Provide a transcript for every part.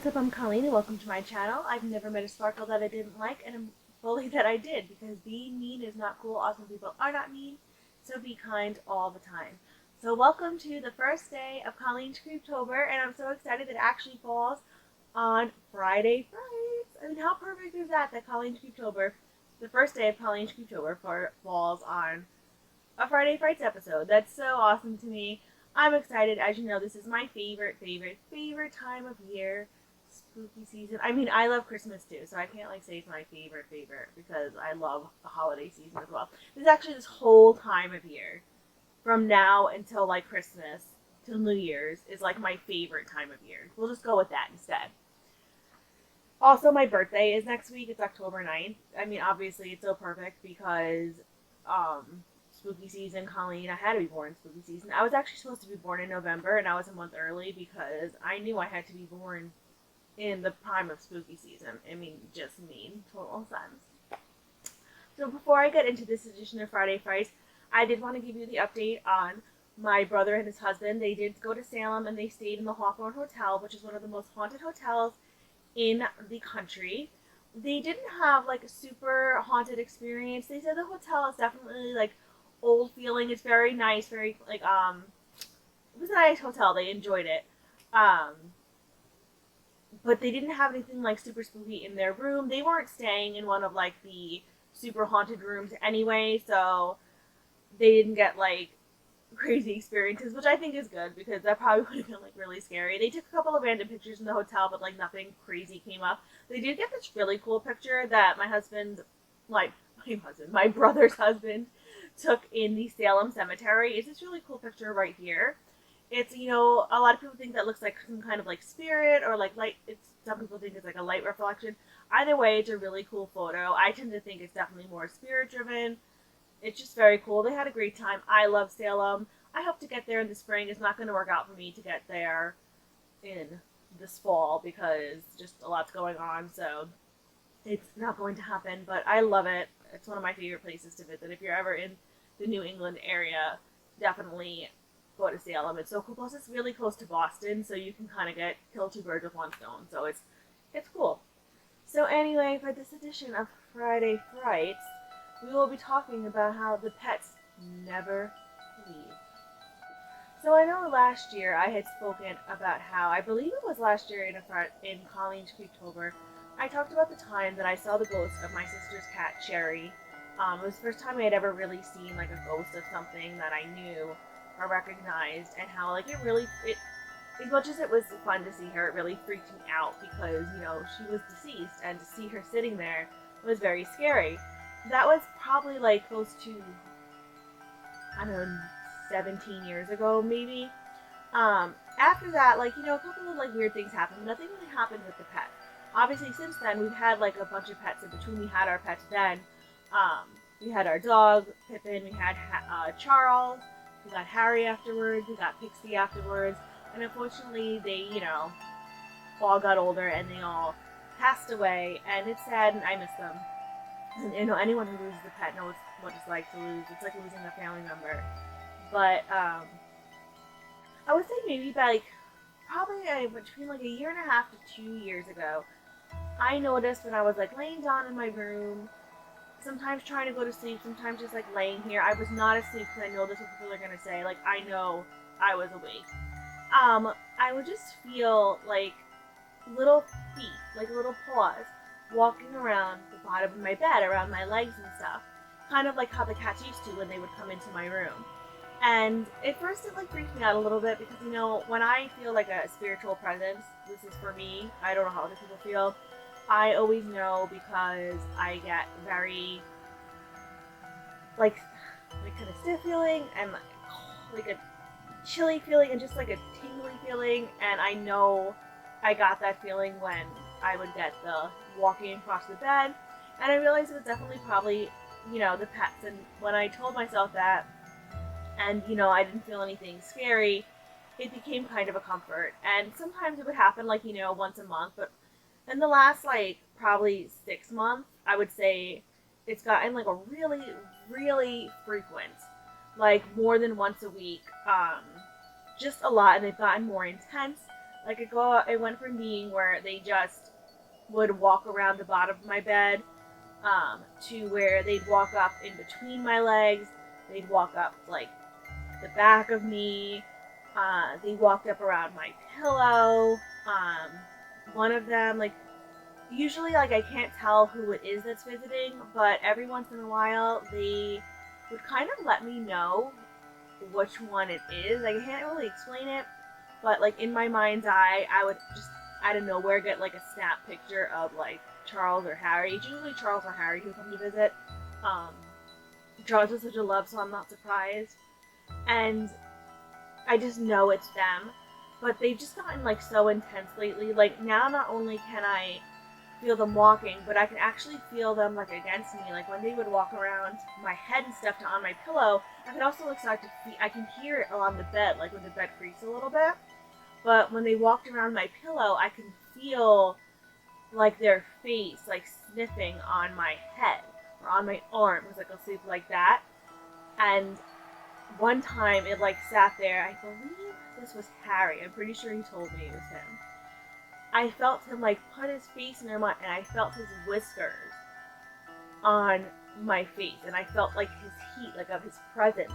What's up, I'm Colleen and welcome to my channel. I've never met a sparkle that I didn't like and a bully that I did, because being mean is not cool. Awesome people are not mean, so be kind all the time. So welcome to the first day of Colleen's Creeptober, and I'm so excited that it actually falls on Friday Frights. I mean, how perfect is that Colleen's Creeptober, the first day of Colleen's Creeptober, falls on a Friday Frights episode. That's so awesome to me. I'm excited. As you know, this is my favorite time of year. Spooky season. I mean, I love Christmas too, so I can't say it's my favorite because I love the holiday season as well. This whole time of year, from now until Christmas till New Year's, is my favorite time of year. We'll just go with that instead. Also, my birthday is next week. It's October 9th. I mean, obviously, it's so perfect because spooky season, Colleen. I had to be born in spooky season. I was actually supposed to be born in November, and I was a month early because I knew I had to be born in the prime of spooky season. I mean, just made total sense. So before I get into this edition of Friday Frights, I did want to give you the update on my brother and his husband. They did go to Salem and they stayed in the Hawthorne Hotel, which is one of the most haunted hotels in the country. They didn't have a super haunted experience. They said the hotel is definitely old feeling. It's very nice, very it was a nice hotel. They enjoyed it. But they didn't have anything super spooky in their room. They weren't staying in one of the super haunted rooms anyway, so they didn't get crazy experiences, which I think is good because that probably would have been really scary. They took a couple of random pictures in the hotel, but nothing crazy came up. They did get this really cool picture that my brother's husband took in the Salem cemetery. It's this really cool picture right here. It's, a lot of people think that looks like some kind of spirit or light. Some people think it's a light reflection. Either way, it's a really cool photo. I tend to think it's definitely more spirit driven. It's just very cool. They had a great time. I love Salem. I hope to get there in the spring. It's not going to work out for me to get there in this fall because just a lot's going on. So it's not going to happen, but I love it. It's one of my favorite places to visit. If you're ever in the New England area, definitely go to Salem. It's so cool. Plus, it's really close to Boston, so you can kind of kill two birds with one stone. So it's cool. So anyway, for this edition of Friday Frights, we will be talking about how the pets never leave. So I know last year I had spoken about how, I believe it was last year in Colleen's Creeptober, I talked about the time that I saw the ghost of my sister's cat, Cherry. It was the first time I had ever really seen a ghost of something that I knew or recognized, and how it as much as it was fun to see her, it really freaked me out because she was deceased, and to see her sitting there was very scary. That was probably close to, I don't know, 17 years ago maybe. After that, a couple of weird things happened. Nothing really happened with the pet. Obviously, since then we've had a bunch of pets in between. We had our pets then. We had our dog Pippin. We had Charles. We got Harry afterwards, we got Pixie afterwards, and unfortunately they, all got older and they all passed away, and it's sad and I miss them. And anyone who loses a pet knows what it's like to lose. It's like losing a family member. But I would say maybe probably between a year and a half to 2 years ago, I noticed when I was laying down in my room, sometimes trying to go to sleep, sometimes just laying here. I was not asleep because I know this is what people are going to say. I know I was awake. I would just feel little feet, little paws, walking around the bottom of my bed, around my legs and stuff. Kind of like how the cats used to when they would come into my room. And at first it freaked me out a little bit because, when I feel a spiritual presence, this is for me, I don't know how other people feel, I always know because I get very, kind of stiff feeling and a chilly feeling and just a tingly feeling. And I know I got that feeling when I would get the walking across the bed. And I realized it was definitely probably, the pets. And when I told myself that and, I didn't feel anything scary, it became kind of a comfort. And sometimes it would happen once a month, but in the last probably 6 months, I would say it's gotten a really, really frequent, more than once a week, just a lot, and they've gotten more intense. Like it went from being where they just would walk around the bottom of my bed, to where they'd walk up in between my legs. They'd walk up like the back of me. They walked up around my pillow. One of them, like, usually, like, I can't tell who it is that's visiting, but every once in a while, they would kind of let me know which one it is. Like, I can't really explain it, but, like, in my mind's eye, I would just out of nowhere get, like, a snap picture of, like, Charles or Harry. It's usually Charles or Harry who come to visit. Charles was such a love, so I'm not surprised. And I just know it's them. But they've just gotten, like, so intense lately. Like, now not only can I feel them walking, but I can actually feel them, like, against me. Like, when they would walk around my head and stuff on my pillow, I can also, like, start to feel, I can hear it on the bed, like, when the bed creaks a little bit. But when they walked around my pillow, I can feel, like, their face, like, sniffing on my head or on my arm, because, like, I'll sleep like that. And one time it, like, sat there. I believe this was Harry. I'm pretty sure he told me it was him. I felt him, like, put his face in my, and I felt his whiskers on my face, and I felt, like, his heat, like, of his presence,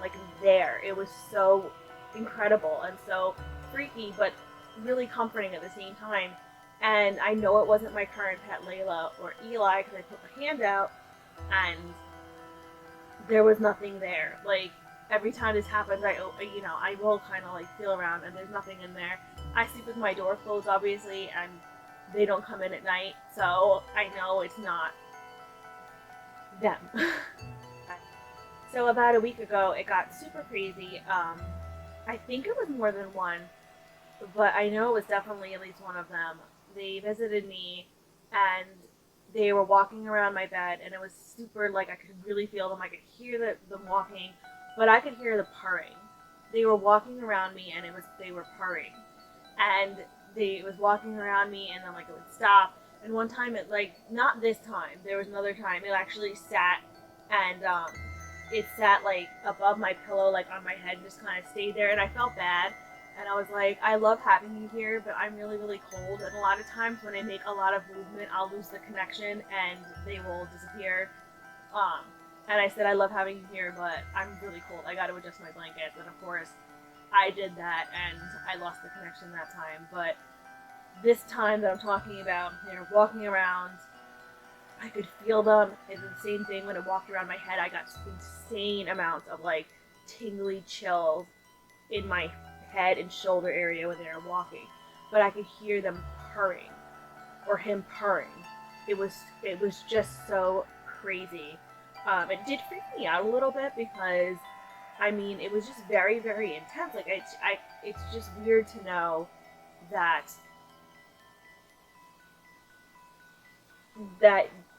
like, there. It was so incredible and so freaky, but really comforting at the same time. And I know it wasn't my current pet, Layla, or Eli, because I put my hand out, and there was nothing there. Like, every time this happens, I will kind of, like, feel around, and there's nothing in there. I sleep with my door closed, obviously, and they don't come in at night, so I know it's not them. So about a week ago, it got super crazy. I think it was more than one, but I know it was definitely at least one of them. They visited me, and they were walking around my bed, and it was super, like, I could really feel them. I could hear them walking, but I could hear the purring. They were walking around me, and they were purring. And it was walking around me, and then, like, it would stop. And one time, it, like, not this time, there was another time, it actually sat, and it sat, like, above my pillow, like, on my head, and just kind of stayed there. And I felt bad, and I was like, I love having you here, but I'm really, really cold. And a lot of times when I make a lot of movement, I'll lose the connection, and they will disappear. And I said, I love having you here, but I'm really cold. I got to adjust my blankets. And of course, I did that, and I lost the connection that time. But this time that I'm talking about, they're walking around. I could feel them. It's the same thing when it walked around my head. I got insane amounts of, like, tingly chills in my head and shoulder area when they were walking. But I could hear them purring, or him purring. It was just so crazy. It did freak me out a little bit because, I mean, it was just very, very intense. Like, it's just weird to know that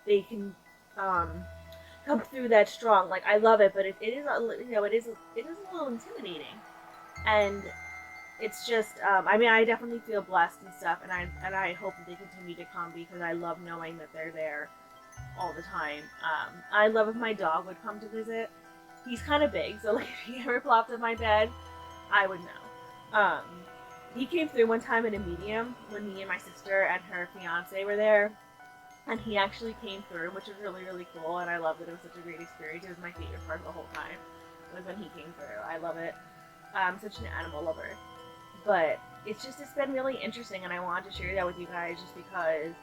they can come through that strong. Like, I love it, but it is a little intimidating, and it's just I mean, I definitely feel blessed and stuff, and I hope that they continue to come because I love knowing that they're there all the time. I love if my dog would come to visit. He's kind of big, so, like, if he ever plopped in my bed, I would know. He came through one time in a medium when me and my sister and her fiance were there, and he actually came through, which was really, really cool, and I loved it. It was such a great experience. It was my favorite part of the whole time, was when he came through. I love it. I'm such an animal lover. But it's been really interesting, and I wanted to share that with you guys just because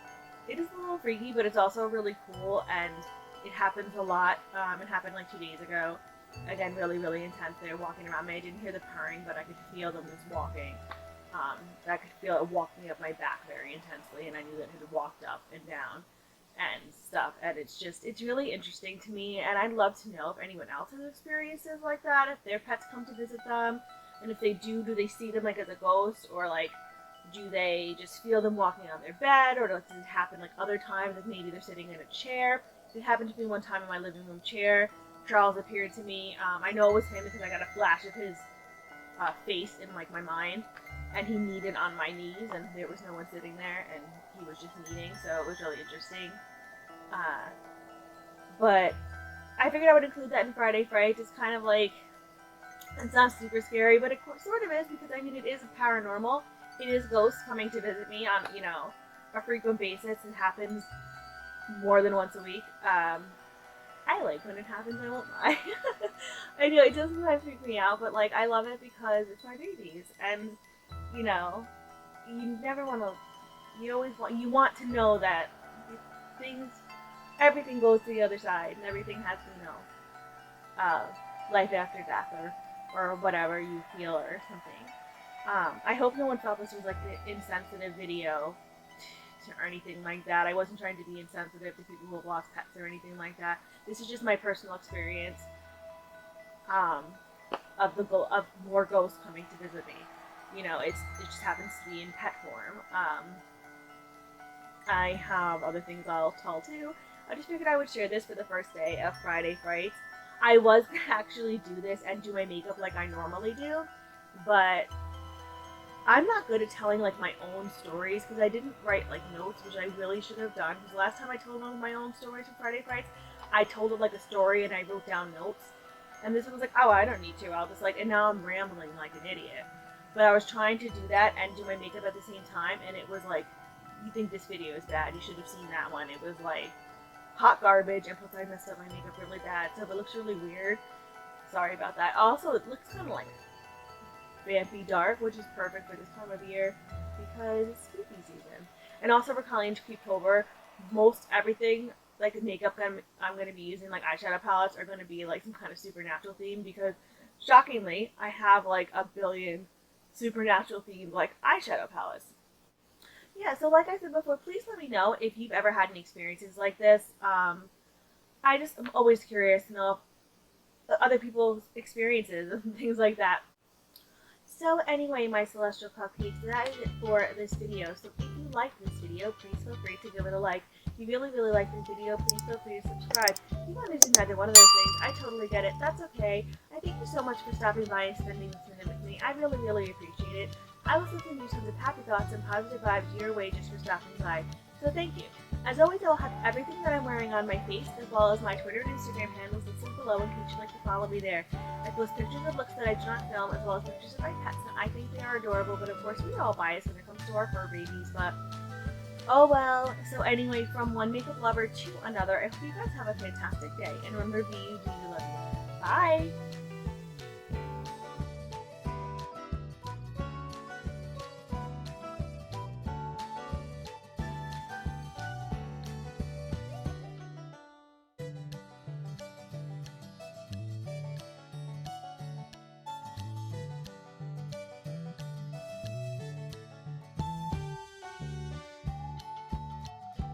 it is a little freaky, but it's also really cool, and it happens a lot. It happened like 2 days ago. Again, really, really intense. They were walking around me. I didn't hear the purring, but I could feel them just walking. I could feel it walking up my back very intensely, and I knew that it had walked up and down and stuff. And it's really interesting to me, and I'd love to know if anyone else has experiences like that, if their pets come to visit them, and if they do they see them, like, as a ghost, or, like, do they just feel them walking on their bed, or does it happen, like, other times, like, maybe they're sitting in a chair. It happened to me one time in my living room chair. Charles appeared to me. I know it was him because I got a flash of his face in, like, my mind, and he kneaded on my knees, and there was no one sitting there, and he was just kneading, so it was really interesting. But I figured I would include that in Friday Frights. It's kind of like, it's not super scary, but it sort of is, because, I mean, it is paranormal. it is ghosts coming to visit me on, you know, a frequent basis. It happens more than once a week. I like when it happens, I won't lie. I know it does sometimes freak me out, but like I love it because it's my babies, and you know, you never want to. You always want to know that things, everything goes to the other side, and everything has, you know, life after death or whatever you feel or something. I hope no one felt this was like an insensitive video or anything like that. I wasn't trying to be insensitive to people who have lost pets or anything like that. This is just my personal experience of more ghosts coming to visit me. You know, it just happens to be in pet form. I have other things I'll tell too. I just figured I would share this for the first day of Friday Frights. I was gonna actually do this and do my makeup like I normally do, but I'm not good at telling like my own stories because I didn't write like notes, which I really should have done. Because the last time I told one of my own stories for Friday Frights, I told it like a story and I wrote down notes. And this one was like, oh, I don't need to. I'll just like, and now I'm rambling like an idiot. But I was trying to do that and do my makeup at the same time, and it was like, you think this video is bad, you should have seen that one. It was like hot garbage, and plus I messed up my makeup really bad, so it looks really weird. Sorry about that. Also, it looks kind of like vampy dark, which is perfect for this time of year because it's spooky season. And also for Colleen's Creeptober, most everything like the makeup I'm going to be using, like eyeshadow palettes, are going to be like some kind of supernatural theme because shockingly, I have like a billion supernatural themed like eyeshadow palettes. Yeah, so like I said before, please let me know if you've ever had any experiences like this. I just am always curious to know other people's experiences and things like that. So anyway, my celestial cupcakes, that is it for this video. So if you like this video, please feel free to give it a like. If you really, really like this video, please feel free to subscribe. If you want to do neither one of those things, I totally get it. That's okay. I thank you so much for stopping by and spending this minute with me. I really, really appreciate it. I will send you tons of happy thoughts and positive vibes your way just for stopping by. So thank you. As always, I will have everything that I'm wearing on my face, as well as my Twitter and Instagram handles listed below in case you'd like to follow me there. I post pictures of looks that I do not film, as well as pictures of my pets, and I think they are adorable, but of course we are all biased when it comes to our fur babies, but oh well. So anyway, from one makeup lover to another, I hope you guys have a fantastic day, and remember, be you, do you love you. Bye!